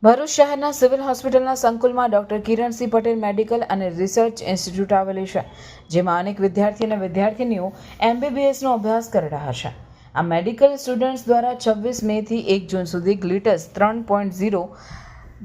ભરૂચ શહેરના સિવિલ હોસ્પિટલના સંકુલમાં ડોક્ટર કિરણસિંહ પટેલ મેડિકલ અને રિસર્ચ ઇન્સ્ટિટ્યૂટ આવેલી છે, જેમાં અનેક વિદ્યાર્થી અને વિદ્યાર્થીનીઓ MBBSનો અભ્યાસ કરી રહ્યા છે. આ મેડિકલ સ્ટુડન્ટ્સ દ્વારા 26 મેથી 1 જૂન સુધી ગ્લિટર્સ 3.0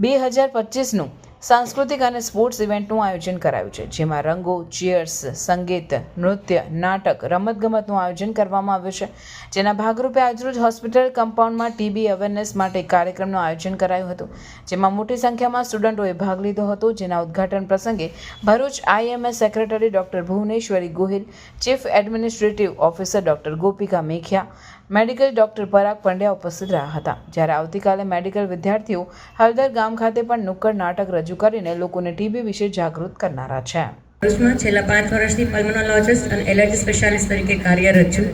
2025નું સાંસ્કૃતિક અને સ્પોર્ટ્સ ઇવેન્ટનું આયોજન કરાયું છે, જેમાં રંગો, ચીયર્સ, સંગીત, નૃત્ય, નાટક, રમતગમતનું આયોજન કરવામાં આવ્યું છે. જેના ભાગરૂપે આજરોજ હોસ્પિટલ કમ્પાઉન્ડમાં TB અવેરનેસ માટે કાર્યક્રમનું આયોજન કરાયું હતું, જેમાં મોટી સંખ્યામાં સ્ટુડન્ટોએ ભાગ લીધો હતો. જેના ઉદ્ઘાટન પ્રસંગે Bharuch IMS secretary doctor Bhuvaneshwari Gohil, chief administrative officer doctor Gopika Mekhiya, medical doctor Parag Pandya ઉપસ્થિત રહ્યા હતા. જ્યારે આવતીકાલે મેડિકલ વિદ્યાર્થીઓ હળદર ગામ ખાતે પણ નુક્કડ નાટક રજૂ કરીને લોકોને TB વિશે જાગૃત કરનારા છે. ભરૂચમાં છેલ્લા 5 વર્ષથી પલ્મોનોલોજિસ્ટ અને એલર્જી સ્પેશિયાલિસ્ટ તરીકે કાર્યરત છું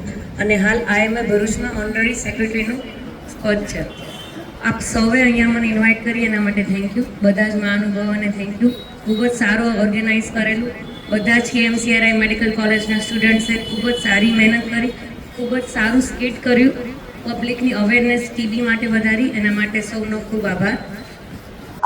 અને હાલ IMS ભરૂચમાં ઓનરરી સેક્રેટરીનું પદ છે. આપ સૌએ અહીંયા મને ઇન્વાઇટ કરી એના માટે થેન્ક યુ. બધા જ મહાનુભાવોને થેન્ક યુ. ખૂબ જ સારું ઓર્ગેનાઇઝ કરેલું. બધા જ KMCRI મેડિકલ કોલેજના સ્ટુડન્ટ્સે ખૂબ જ સારી મહેનત કરી, ખૂબ જ સારું સ્કિટ કર્યું, પબ્લિકની અવેરનેસ TB માટે વધારી. એના માટે સૌનો ખૂબ આભાર.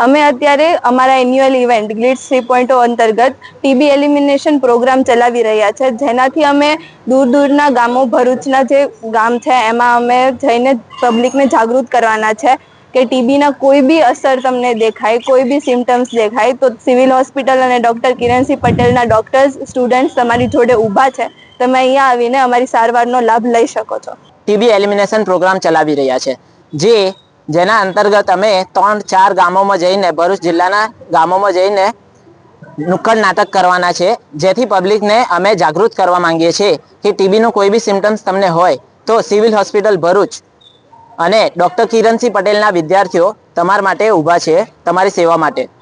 અમે અત્યારે અમારા એન્યુઅલ ઇવેન્ટ ગ્લિટ્સ 3.0 અંતર્ગત TB એલિમિનેશન પ્રોગ્રામ ચલાવી રહ્યા છે, જેનાથી અમે દૂર દૂરના ગામો, ભરૂચના જે ગામ છે એમાં અમે જઈને પબ્લિકને જાગૃત કરવાના છે કે TBના કોઈ બી અસર તમને દેખાય, કોઈ બી સિમ્ટમ્સ દેખાય તો સિવિલ હોસ્પિટલ અને ડૉક્ટર કિરણસિંહ પટેલના ડૉક્ટર્સ, સ્ટુડન્ટ્સ તમારી જોડે ઊભા છે. તમે અહીંયા આવીને અમારી સારવારનો લાભ લઈ શકો છો. TB એલિમિનેશન પ્રોગ્રામ ચલાવી રહ્યા છે, જેના અંતર્ગત અમે 3-4 ગામોમાં જઈને, ભરૂચ જિલ્લાના ગામોમાં જઈને નુક્કડ નાટક કરવાના છે, જેથી પબ્લિકને અમે જાગૃત કરવા માંગીએ છીએ કે TBનું કોઈ બી સિમ્ટમ્સ તમને હોય તો સિવિલ હોસ્પિટલ ભરૂચ અને ડૉક્ટર કિરણસિંહ પટેલના વિદ્યાર્થીઓ તમારા માટે ઊભા છે, તમારી સેવા માટે.